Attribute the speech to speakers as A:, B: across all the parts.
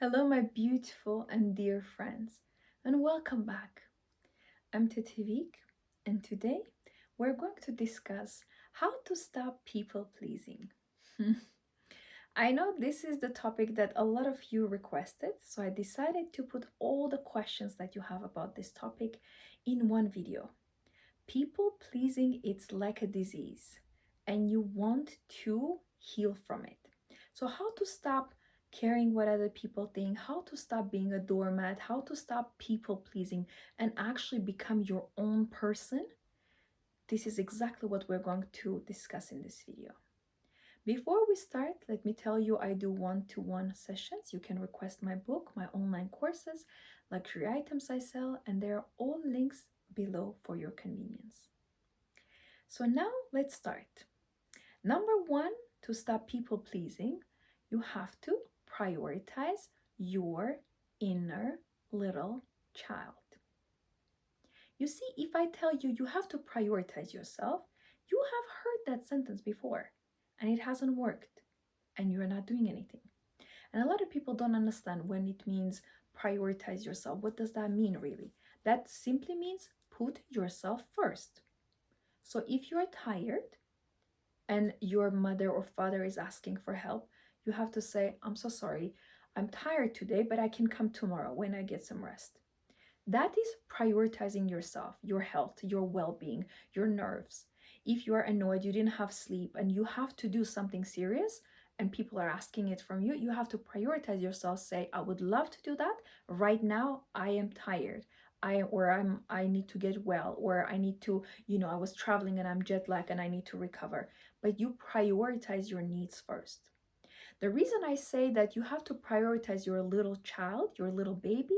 A: Hello, my beautiful and dear friends, and welcome back. I'm Tetivik, and today we're going to discuss how to stop people pleasing. I know this is the topic that a lot of you requested, so I decided to put all the questions that you have about this topic in one video. People pleasing, it's like a disease, and you want to heal from it. So, how to stop caring what other people think, how to stop being a doormat, how to stop people pleasing and actually become your own person? This is exactly what we're going to discuss in this video. Before we start, let me tell you I do one-to-one sessions. You can request my book, my online courses, luxury items I sell, and there are all links below for your convenience. So now let's start. Number one, to stop people pleasing, you have to prioritize your inner little child. You see, if I tell you you have to prioritize yourself, you have heard that sentence before and it hasn't worked and you're not doing anything. And a lot of people don't understand when it means prioritize yourself. What does that mean really? That simply means put yourself first. So if you're tired and your mother or father is asking for help, you have to say, I'm so sorry, I'm tired today, but I can come tomorrow when I get some rest. That is prioritizing yourself, your health, your well being, your nerves. If you are annoyed, you didn't have sleep, and you have to do something serious, and people are asking it from you, you have to prioritize yourself. Say, I would love to do that. Right now, I am tired. I need to get well, or I need to, I was traveling and I'm jet lagged and I need to recover. But you prioritize your needs first. The reason I say that you have to prioritize your little child, your little baby,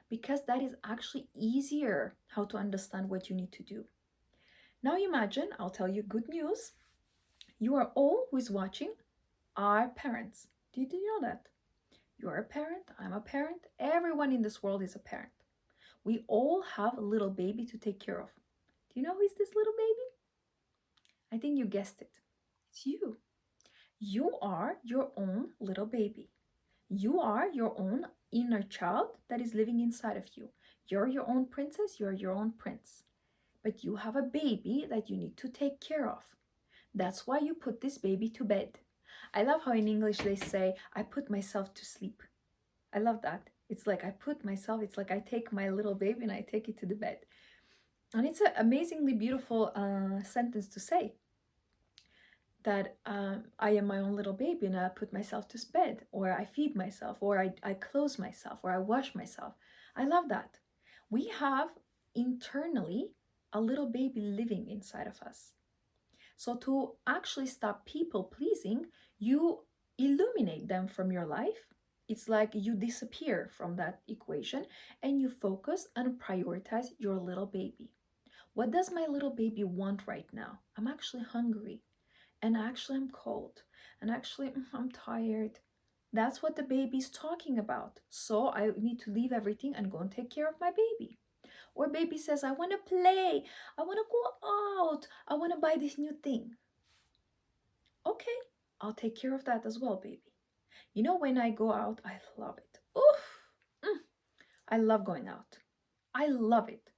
A: because that is actually easier how to understand what you need to do. Now imagine, I'll tell you good news. You are all who is watching are parents. Did you know that? You are a parent, I'm a parent, everyone in this world is a parent. We all have a little baby to take care of. Do you know who is this little baby? I think you guessed it. It's you. You are your own little baby. You are your own inner child that is living inside of you. You're your own princess, you're your own prince. But you have a baby that you need to take care of. That's why you put this baby to bed. I love how in English they say, I put myself to sleep. I love that. It's like I put myself, it's like I take my little baby and I take it to the bed. And it's an amazingly beautiful sentence to say that I am my own little baby and I put myself to bed, or I feed myself, or I clothe myself, or I wash myself. I love that. We have internally a little baby living inside of us. So to actually stop people pleasing, you illuminate them from your life. It's like you disappear from that equation and you focus and prioritize your little baby. What does my little baby want right now? I'm actually hungry, and actually I'm cold, and actually I'm tired. That's what the baby's talking about. So I need to leave everything and go and take care of my baby. Or baby says, I want to play, I want to go out, I want to buy this new thing. Okay, I'll take care of that as well, baby. You know, when I go out, I love it. Oof! I love going out. I love it.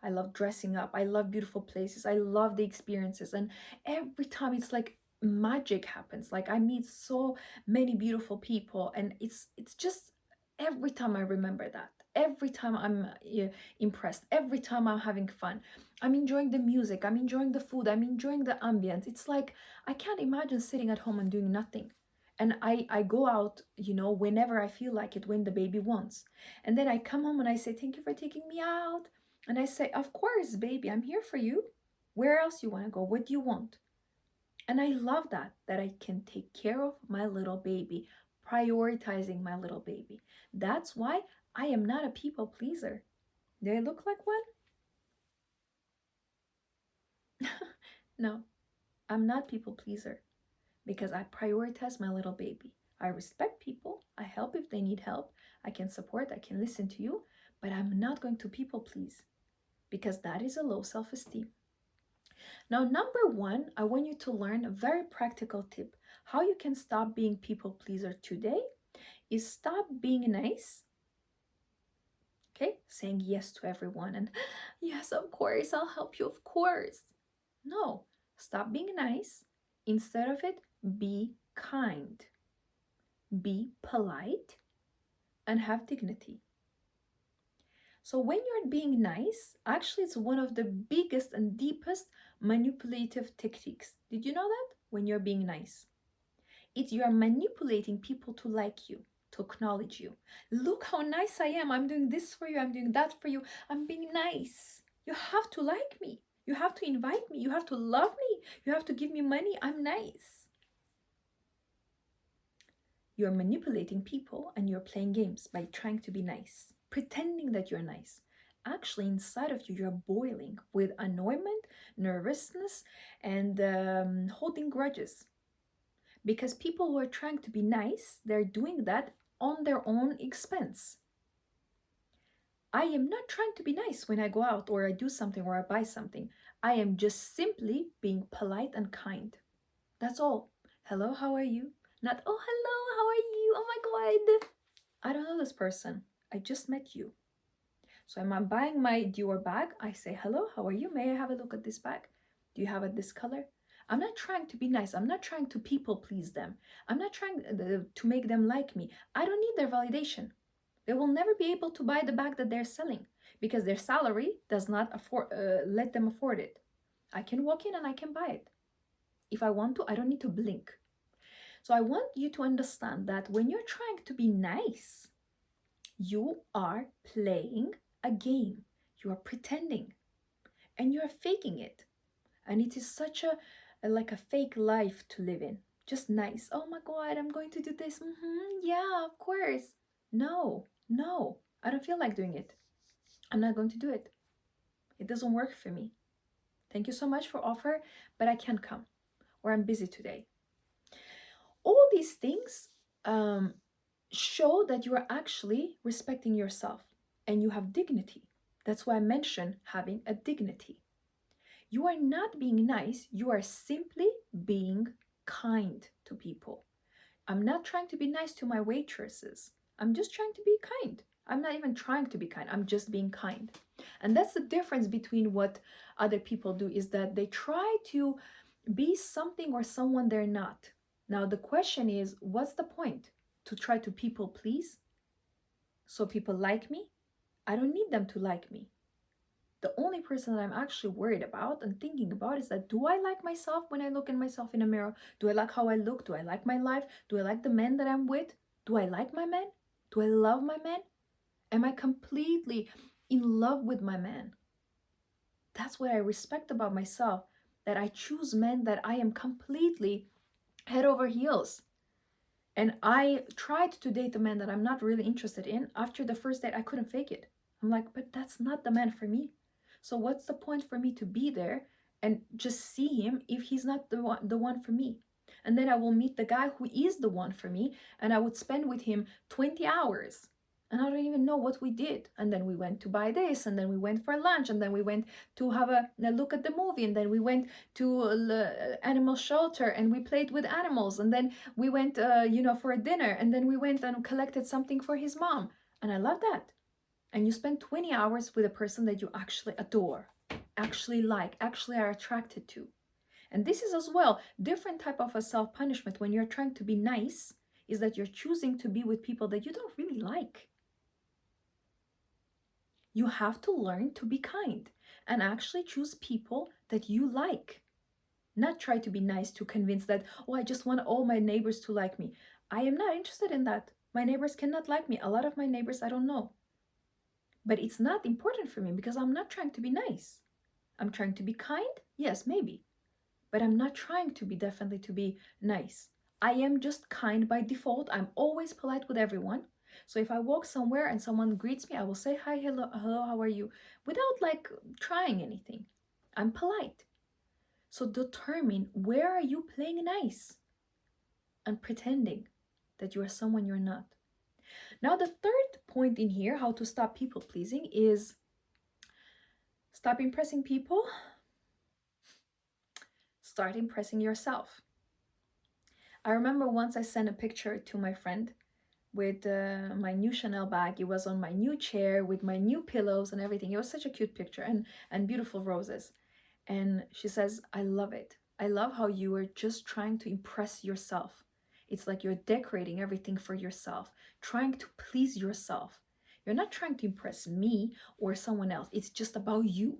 A: I love dressing up. I love beautiful places. I love the experiences. And every time it's like magic happens. Like I meet so many beautiful people, and it's just every time I remember that. Every time I'm impressed. Every time I'm having fun. I'm enjoying the music. I'm enjoying the food. I'm enjoying the ambience. It's like I can't imagine sitting at home and doing nothing. And I go out, whenever I feel like it, when the baby wants. And then I come home and I say, thank you for taking me out. And I say, of course, baby, I'm here for you. Where else you want to go? What do you want? And I love that I can take care of my little baby, prioritizing my little baby. That's why I am not a people pleaser. Do I look like one? No, I'm not people pleaser because I prioritize my little baby. I respect people. I help if they need help. I can support. I can listen to you, but I'm not going to people please because that is a low self-esteem. Now, number one, I want you to learn a very practical tip how you can stop being people pleaser today is stop being nice, okay? Saying yes to everyone and yes, of course, I'll help you, of course. No, stop being nice. Instead of it, be kind, be polite, and have dignity. So when you're being nice, actually, it's one of the biggest and deepest manipulative techniques. Did you know that? When you're being nice, it's you're manipulating people to like you, to acknowledge you. Look how nice I am. I'm doing this for you. I'm doing that for you. I'm being nice. You have to like me. You have to invite me. You have to love me. You have to give me money. I'm nice. You're manipulating people and you're playing games by trying to be nice, pretending that you're nice. Actually, inside of you, you're boiling with annoyment, nervousness, and holding grudges. Because people who are trying to be nice, they're doing that on their own expense. I am not trying to be nice when I go out or I do something or I buy something. I am just simply being polite and kind. That's all. Hello, how are you? Not, oh, hello, how are you? Oh my God. I don't know this person. I just met you. So I'm buying my Dior bag. I say, hello, how are you? May I have a look at this bag? Do you have it this color? I'm not trying to be nice. I'm not trying to people please them. I'm not trying to make them like me. I don't need their validation. They will never be able to buy the bag that they're selling because their salary does not let them afford it. I can walk in and I can buy it. If I want to, I don't need to blink. So I want you to understand that when you're trying to be nice, you are playing a game. You are pretending and you are faking it. And it is such a fake life to live in. Just nice. Oh my God, I'm going to do this. Yeah, of course. No, I don't feel like doing it. I'm not going to do it. It doesn't work for me. Thank you so much for offer, but I can't come, or I'm busy today. All these things show that you are actually respecting yourself and you have dignity. That's why I mentioned having a dignity. You are not being nice, you are simply being kind to people. I'm not trying to be nice to my waitresses. I'm just trying to be kind. I'm not even trying to be kind. I'm just being kind. And that's the difference between what other people do is that they try to be something or someone they're not. Now the question is, what's the point? To try to people please? So people like me? I don't need them to like me. The only person that I'm actually worried about and thinking about is that do I like myself when I look at myself in a mirror? Do I like how I look? Do I like my life? Do I like the men that I'm with? Do I like my men? Do I love my men? Am I completely in love with my man? That's what I respect about myself, that I choose men that I am completely head over heels. And I tried to date a man that I'm not really interested in. After the first date, I couldn't fake it. I'm like, but that's not the man for me. So what's the point for me to be there and just see him if he's not the one for me? And then I will meet the guy who is the one for me, and I would spend with him 20 hours. And I don't even know what we did. And then we went to buy this, and then we went for lunch, and then we went to have a look at the movie, and then we went to animal shelter, and we played with animals, and then we went, for a dinner, and then we went and collected something for his mom. And I love that. And you spend 20 hours with a person that you actually adore, actually like, actually are attracted to. And this is as well different type of a self-punishment when you're trying to be nice, is that you're choosing to be with people that you don't really like. You have to learn to be kind and actually choose people that you like. Not try to be nice to convince that, oh, I just want all my neighbors to like me. I am not interested in that. My neighbors cannot like me. A lot of my neighbors I don't know. But it's not important for me because I'm not trying to be nice. I'm trying to be kind? Yes, maybe. But I'm not trying to be definitely to be nice. I am just kind by default. I'm always polite with everyone. So if I walk somewhere and someone greets me, I will say, hi, hello, how are you? Without like trying anything. I'm polite. So determine where are you playing nice and pretending that you are someone you're not. Now the third point in here, how to stop people pleasing, is stop impressing people, start impressing yourself. I remember once I sent a picture to my friend with my new Chanel bag. It was on my new chair with my new pillows and everything. It was such a cute picture, and beautiful roses. And she says, I love it. I love how you are just trying to impress yourself. It's like you're decorating everything for yourself, trying to please yourself. You're not trying to impress me or someone else. It's just about you.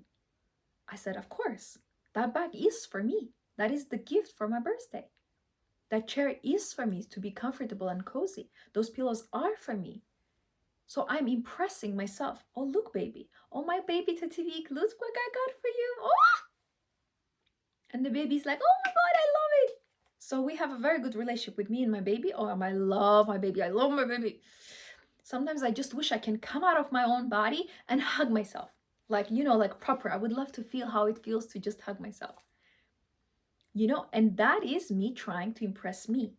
A: I said, of course, that bag is for me. That is the gift for my birthday. That chair is for me to be comfortable and cozy. Those pillows are for me. So I'm impressing myself. Oh, look, baby. Oh, my baby Tativik, look what I got for you. Oh! And the baby's like, oh my God, I love it. So we have a very good relationship with me and my baby. Oh, I love my baby. I love my baby. Sometimes I just wish I can come out of my own body and hug myself. Like, like proper. I would love to feel how it feels to just hug myself. And that is me trying to impress me.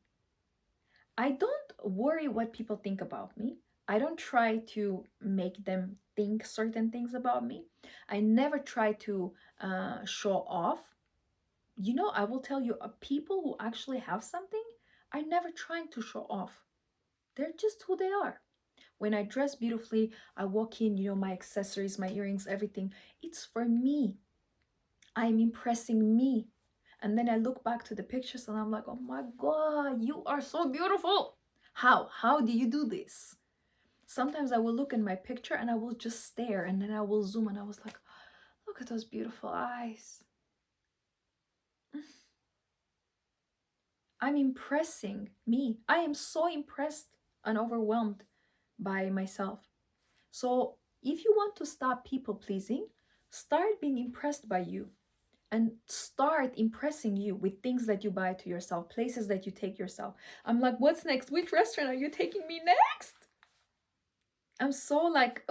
A: I don't worry what people think about me. I don't try to make them think certain things about me. I never try to show off. I will tell you, people who actually have something are never trying to show off. They're just who they are. When I dress beautifully, I walk in, my accessories, my earrings, everything. It's for me. I'm impressing me. And then I look back to the pictures and I'm like, oh my God, you are so beautiful. How do you do this? Sometimes I will look in my picture and I will just stare, and then I will zoom and I was like, look at those beautiful eyes. I'm impressing me. I am so impressed and overwhelmed by myself. So if you want to stop people pleasing, start being impressed by you and start impressing you with things that you buy to yourself, places that you take yourself. I'm like, what's next? Which restaurant are you taking me next? I'm so like,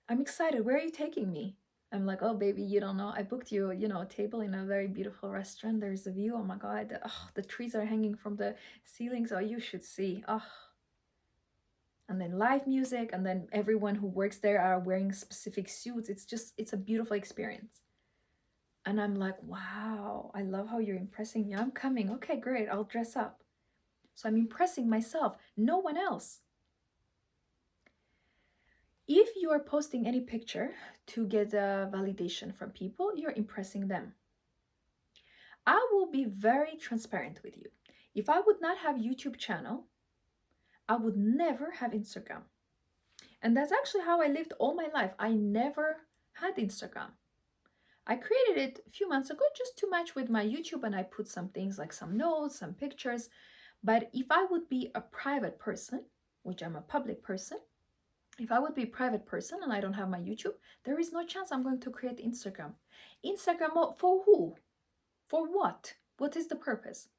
A: I'm excited. Where are you taking me? I'm like, oh, baby, you don't know. I booked you, a table in a very beautiful restaurant. There's a view. Oh my God. The trees are hanging from the ceilings. Oh, you should see. And then live music. And then everyone who works there are wearing specific suits. It's a beautiful experience. And I'm like, wow, I love how you're impressing me. I'm coming. Okay, great. I'll dress up. So I'm impressing myself, no one else. If you are posting any picture to get a validation from people, you're impressing them. I will be very transparent with you. If I would not have YouTube channel, I would never have Instagram. And that's actually how I lived all my life. I never had Instagram. I created it a few months ago just to match with my YouTube, and I put some things like some notes, some pictures. But if I would be a private person, which I'm a public person, if I would be a private person and I don't have my YouTube, there is no chance I'm going to create Instagram. Instagram for who? For what? What is the purpose?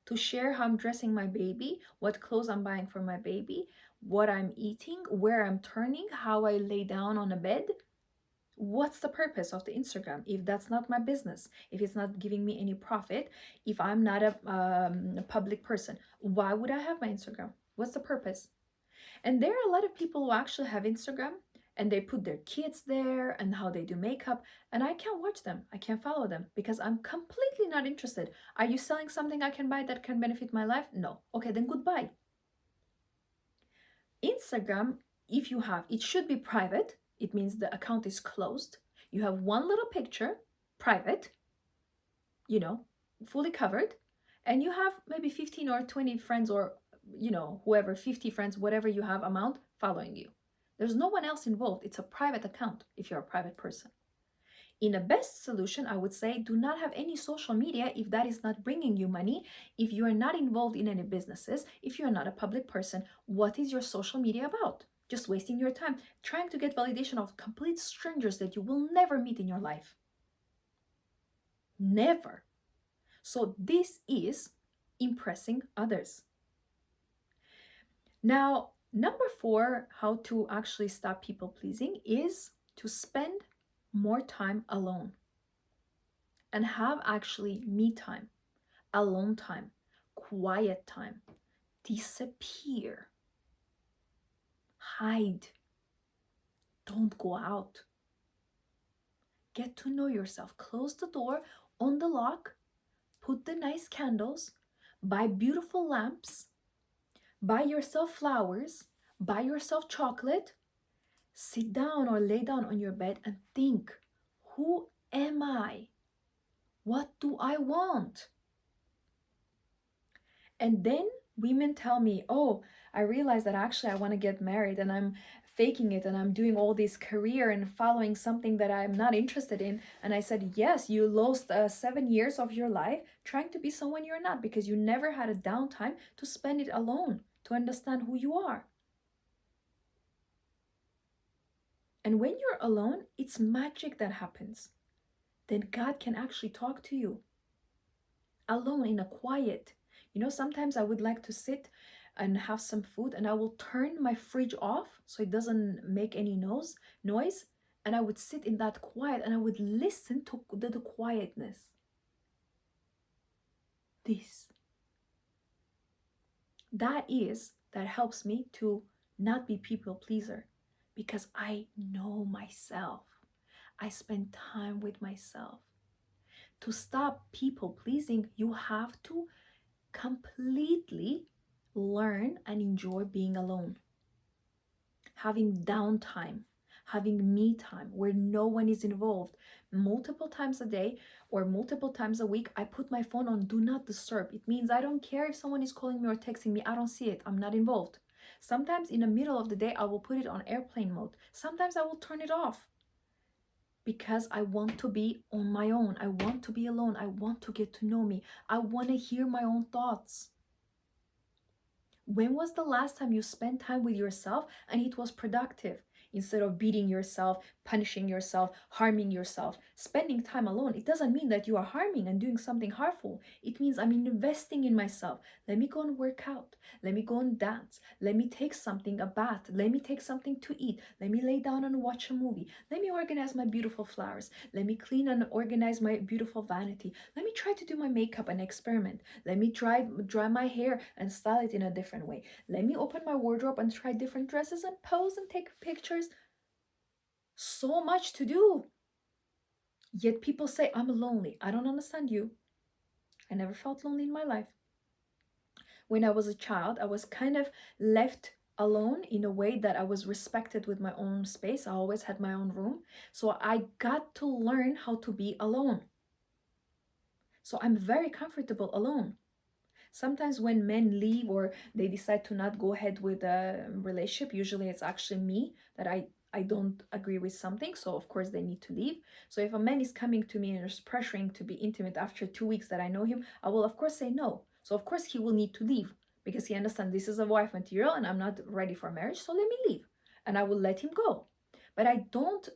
A: To share how I'm dressing my baby, what clothes I'm buying for my baby, what I'm eating, where I'm turning, how I lay down on a bed? What's the purpose of the Instagram if that's not my business, if it's not giving me any profit, if I'm not a public person? Why would I have my Instagram? What's the purpose? And there are a lot of people who actually have Instagram and they put their kids there and how they do makeup, and I can't watch them. I can't follow them because I'm completely not interested. Are you selling something I can buy that can benefit my life? No. Okay, then goodbye. Instagram, if you have, it should be private. It means the account is closed. You have one little picture, private, fully covered, and you have maybe 15 or 20 friends, or whoever, 50 friends, whatever you have amount following you. There's no one else involved. It's a private account if you're a private person. In a best solution, I would say do not have any social media if that is not bringing you money, if you are not involved in any businesses, if you're not a public person. What is your social media about? Just wasting your time trying to get validation of complete strangers that you will never meet in your life. Never. So this is impressing others. Now, number 4, how to actually stop people pleasing is to spend more time alone and have actually me time, alone time, quiet time. Disappear. Hide. Don't go out. Get to know yourself. Close the door on the lock. Put the nice candles. Buy beautiful lamps. Buy yourself flowers, buy yourself chocolate, sit down or lay down on your bed and think, who am I? What do I want? And then women tell me, oh, I realize that actually I want to get married and I'm faking it and I'm doing all this career and following something that I'm not interested in. And I said, yes, you lost 7 years of your life trying to be someone you're not because you never had a downtime to spend it alone, to understand who you are. And when you're alone, it's magic that happens. Then God can actually talk to you alone in a quiet. Sometimes I would like to sit and have some food and I will turn my fridge off so it doesn't make any noise, and I would sit in that quiet and I would listen to the quietness. This that helps me to not be people pleaser because I know myself. I spend time with myself. To stop people pleasing, you have to completely learn and enjoy being alone, having downtime, having me time where no one is involved. Multiple times a day or multiple times a week, I put my phone on do not disturb. It means I don't care if someone is calling me or texting me. I don't see it. I'm not involved. Sometimes in the middle of the day, I will put it on airplane mode. Sometimes I will turn it off because I want to be on my own. I want to be alone. I want to get to know me. I want to hear my own thoughts. When was the last time you spent time with yourself and it was productive? Instead of beating yourself, punishing yourself, harming yourself, spending time alone, it doesn't mean that you are harming and doing something harmful. It means I'm investing in myself. Let me go and work out. Let me go and dance. Let me take something, a bath. Let me take something to eat. Let me lay down and watch a movie. Let me organize my beautiful flowers. Let me clean and organize my beautiful vanity. Let me try to do my makeup and experiment. Let me dry my hair and style it in a different way. Let me open my wardrobe and try different dresses and pose and take pictures. So much to do. Yet people say, I'm lonely. I don't understand you. I never felt lonely in my life. When I was a child, I was kind of left alone in a way that I was respected with my own space. I always had my own room. So I got to learn how to be alone. So I'm very comfortable alone. Sometimes when men leave or they decide to not go ahead with a relationship, usually it's actually me that I don't agree with something. So of course they need to leave. So if a man is coming to me and is pressuring to be intimate after 2 weeks that I know him, I will of course say no. So of course he will need to leave because he understands this is a wife material and I'm not ready for marriage. So let me leave and I will let him go. But I don't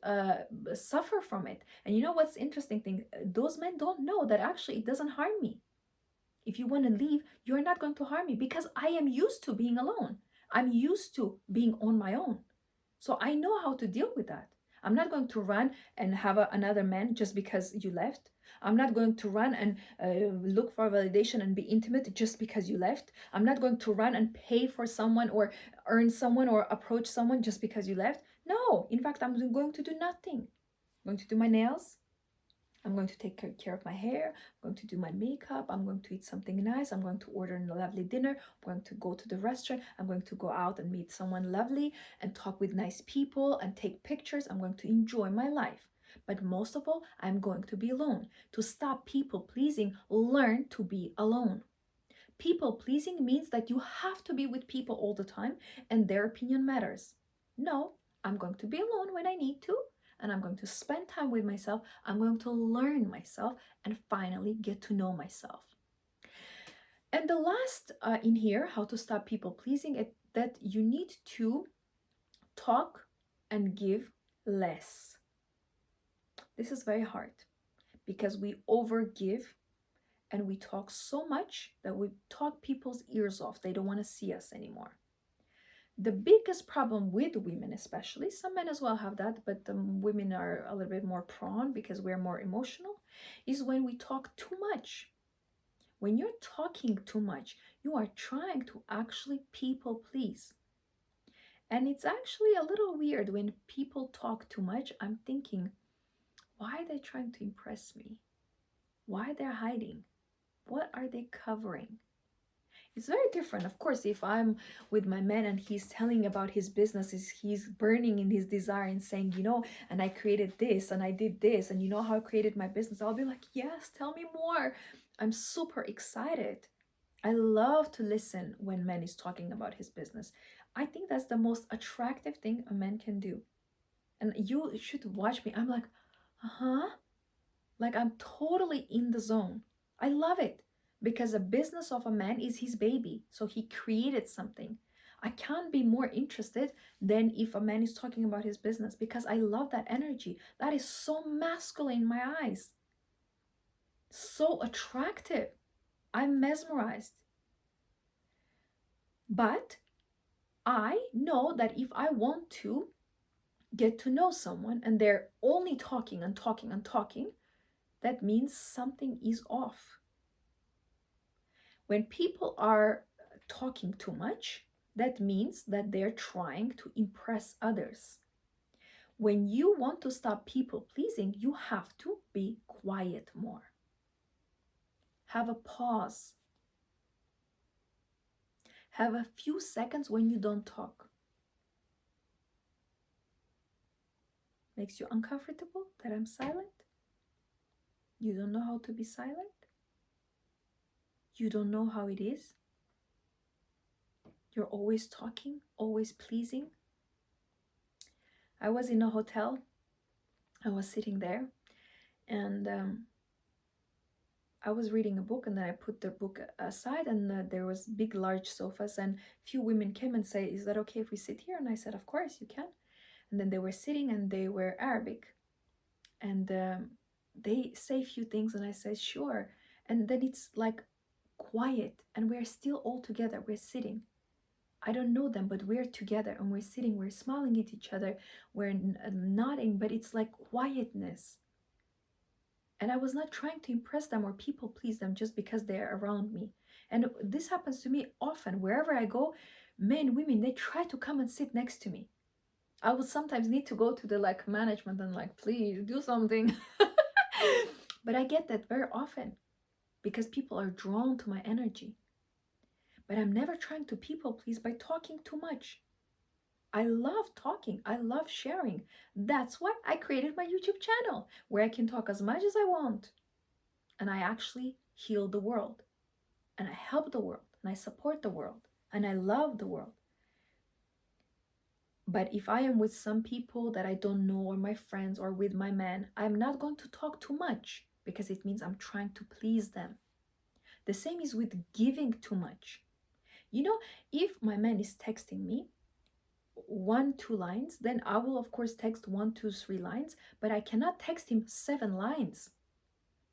A: suffer from it. And you know what's interesting thing? Those men don't know that actually it doesn't harm me. If you want to leave, you're not going to harm me because I am used to being alone. I'm used to being on my own. So I know how to deal with that. I'm not going to run and have another man just because you left. I'm not going to run and look for validation and be intimate just because you left. I'm not going to run and pay for someone or earn someone or approach someone just because you left. No, in fact, I'm going to do nothing. I'm going to do my nails. I'm going to take care of my hair. I'm going to do my makeup. I'm going to eat something nice. I'm going to order a lovely dinner. I'm going to go to the restaurant. I'm going to go out and meet someone lovely and talk with nice people and take pictures. I'm going to enjoy my life. But most of all, I'm going to be alone. To stop people pleasing, learn to be alone. People pleasing means that you have to be with people all the time and their opinion matters. No, I'm going to be alone when I need to, and I'm going to spend time with myself. I'm going to learn myself and finally get to know myself. And the last in here, how to stop people pleasing, is that you need to talk and give less. This is very hard because we overgive and we talk so much that we talk people's ears off. They don't want to see us anymore. The biggest problem with women, especially, some men as well have that, but women are a little bit more prone because we're more emotional, is when we talk too much. When you're talking too much, you are trying to actually people please. And it's actually a little weird when people talk too much. I'm thinking, why are they trying to impress me? Why they're hiding? What are they covering? It's very different. Of course, if I'm with my man and he's telling about his businesses, he's burning in his desire and saying, and I created this and I did this, and you know how I created my business, I'll be like, yes, tell me more. I'm super excited. I love to listen when man is talking about his business. I think that's the most attractive thing a man can do. And you should watch me. I'm like, uh-huh. Like I'm totally in the zone. I love it because the business of a man is his baby. So he created something. I can't be more interested than if a man is talking about his business because I love that energy. That is so masculine in my eyes. So attractive. I'm mesmerized. But I know that if I want to get to know someone and they're only talking and talking and talking, that means something is off. When people are talking too much, that means that they're trying to impress others. When you want to stop people pleasing, you have to be quiet more. Have a pause. Have a few seconds when you don't talk. Makes you uncomfortable that I'm silent? You don't know how to be silent? You don't know how it is? You're always talking, always pleasing. I was in a hotel. I was sitting there and I was reading a book, and then I put the book aside, and there was big, large sofas, and few women came and say, "Is that okay if we sit here?" And I said, "Of course you can." And then they were sitting, and they were Arabic, and they say a few things, and I said, "Sure." And then it's like quiet, and we're still all together. We're sitting. I don't know them, but we're together, and we're sitting. We're smiling at each other. We're nodding, but it's like quietness. And I was not trying to impress them or people please them just because they're around me. And this happens to me often. Wherever I go, men, women, they try to come and sit next to me. I would sometimes need to go to the management and please do something. But I get that very often because people are drawn to my energy. But I'm never trying to people please by talking too much. I love talking. I love sharing. That's why I created my YouTube channel where I can talk as much as I want. And I actually heal the world. And I help the world. And I support the world. And I love the world. But if I am with some people that I don't know, or my friends, or with my man, I'm not going to talk too much because it means I'm trying to please them. The same is with giving too much. If my man is texting me 1-2 lines, then I will of course text 1-2-3 lines, but I cannot text him 7 lines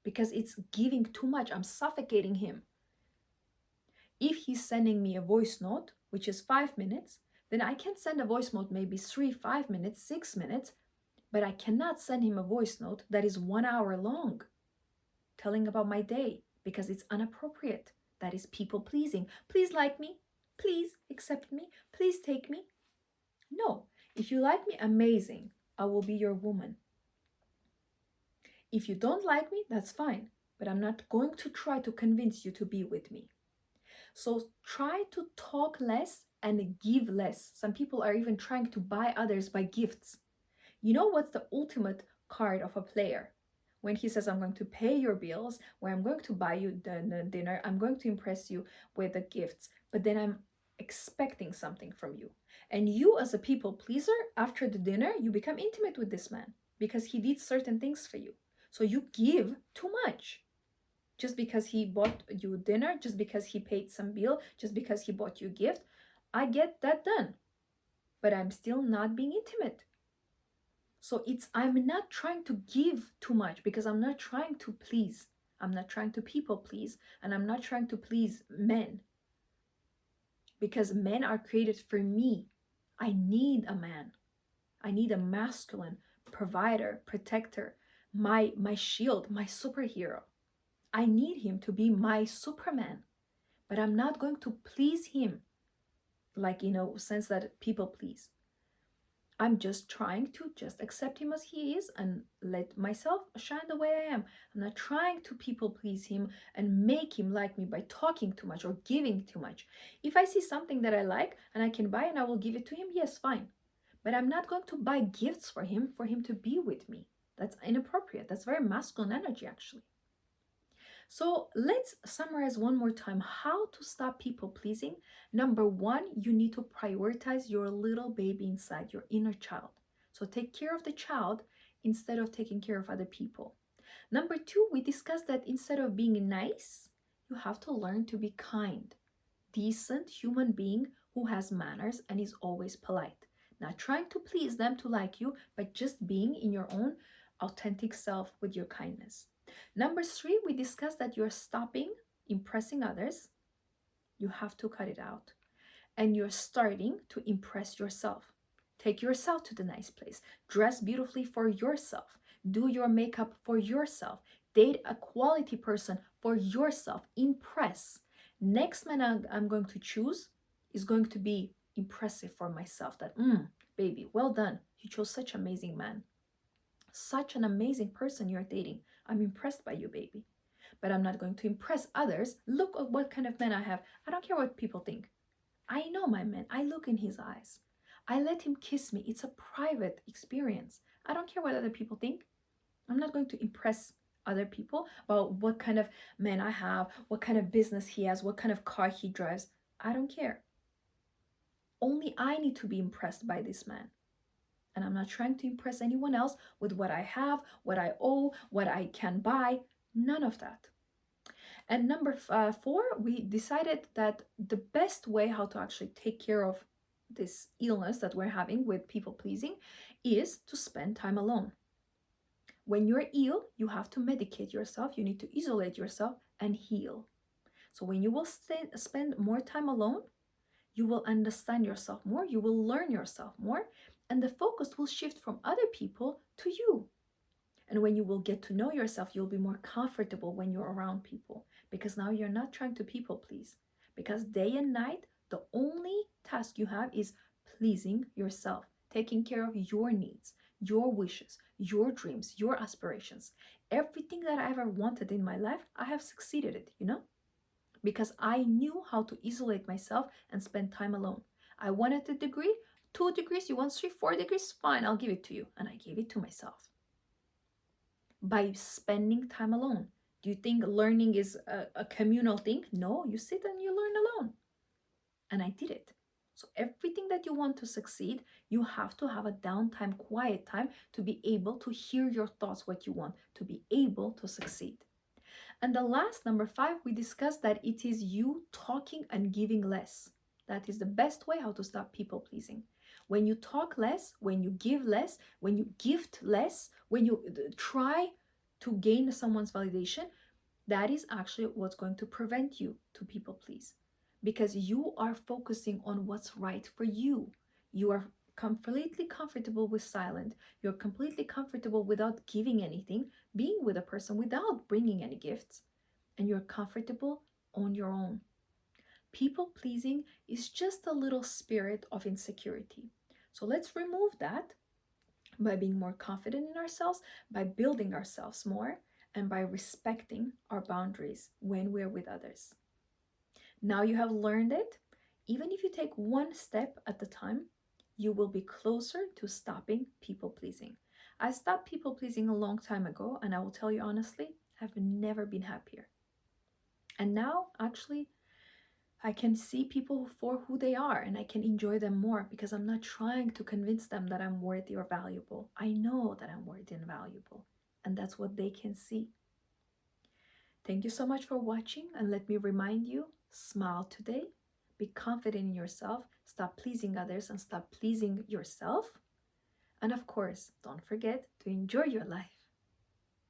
A: because it's giving too much. I'm suffocating him. If he's sending me a voice note, which is 5 minutes, then I can send a voice note maybe 3-5 minutes, 6 minutes, but I cannot send him a voice note that is 1 hour long telling about my day because it's inappropriate. That is people pleasing. Please like me. Please accept me. Please take me. No, if you like me, amazing. I will be your woman. If you don't like me, that's fine, but I'm not going to try to convince you to be with me. So try to talk less and give less. Some people are even trying to buy others by gifts. You know what's the ultimate card of a player? When he says, I'm going to pay your bills, or I'm going to buy you the dinner, I'm going to impress you with the gifts, but then I'm expecting something from you. And you, as a people pleaser, after the dinner, you become intimate with this man because he did certain things for you. So you give too much. Just because he bought you dinner, just because he paid some bill, just because he bought you a gift, I get that done. But I'm still not being intimate. So I'm not trying to give too much because I'm not trying to please. I'm not trying to people please, and I'm not trying to please men. Because men are created for me. I need a man. I need a masculine provider, protector, my shield, my superhero. I need him to be my Superman, but I'm not going to please him sense that people please. I'm just trying to just accept him as he is and let myself shine the way I am. I'm not trying to people please him and make him like me by talking too much or giving too much. If I see something that I like and I can buy and I will give it to him, yes, fine. But I'm not going to buy gifts for him to be with me. That's inappropriate. That's very masculine energy, actually. So let's summarize one more time how to stop people pleasing. Number one, you need to prioritize your little baby inside, your inner child. So take care of the child instead of taking care of other people. Number two, we discussed that instead of being nice, you have to learn to be kind, decent human being who has manners and is always polite. Not trying to please them to like you, but just being in your own authentic self with your kindness. Number three, we discussed that you're stopping impressing others. You have to cut it out. And you're starting to impress yourself. Take yourself to the nice place. Dress beautifully for yourself. Do your makeup for yourself. Date a quality person for yourself. Impress. Next man I'm going to choose is going to be impressive for myself. That, baby, well done. You chose such an amazing man. Such an amazing person you're dating. I'm impressed by you, baby. But I'm not going to impress others. Look at what kind of man I have. I don't care what people think. I know my man. I look in his eyes. I let him kiss me. It's a private experience. I don't care what other people think. I'm not going to impress other people about what kind of man I have, what kind of business he has, what kind of car he drives. I don't care. Only I need to be impressed by this man. And I'm not trying to impress anyone else with what I have, what I owe, what I can buy. None of that. And number four, we decided that the best way how to actually take care of this illness that we're having with people pleasing is to spend time alone. When you're ill, you have to medicate yourself, you need to isolate yourself and heal. So when you will spend more time alone, you will understand yourself more, you will learn yourself more, and the focus will shift from other people to you. And when you will get to know yourself, you'll be more comfortable when you're around people because now you're not trying to people please. Because day and night, the only task you have is pleasing yourself, taking care of your needs, your wishes, your dreams, your aspirations. Everything that I ever wanted in my life, I have succeeded it, because I knew how to isolate myself and spend time alone. I wanted a degree, 2 degrees, you want 3, 4 degrees? Fine, I'll give it to you. And I gave it to myself by spending time alone. Do you think learning is a communal thing? No, you sit and you learn alone. And I did it. So everything that you want to succeed, you have to have a downtime, quiet time to be able to hear your thoughts, what you want, to be able to succeed. And the last, number 5, we discussed that it is you talking and giving less. That is the best way how to stop people pleasing. When you talk less, when you give less, when you gift less, when you try to gain someone's validation, that is actually what's going to prevent you to people please. Because you are focusing on what's right for you. You are completely comfortable with silent. You're completely comfortable without giving anything, being with a person without bringing any gifts. And you're comfortable on your own. People pleasing is just a little spirit of insecurity. So let's remove that by being more confident in ourselves, by building ourselves more, and by respecting our boundaries when we're with others. Now you have learned it. Even if you take one step at a time, you will be closer to stopping people pleasing. I stopped people pleasing a long time ago, and I will tell you honestly, I've never been happier. And now, actually, I can see people for who they are and I can enjoy them more because I'm not trying to convince them that I'm worthy or valuable. I know that I'm worthy and valuable, and that's what they can see. Thank you so much for watching, and let me remind you, smile today, be confident in yourself, stop pleasing others and stop pleasing yourself. And of course, don't forget to enjoy your life.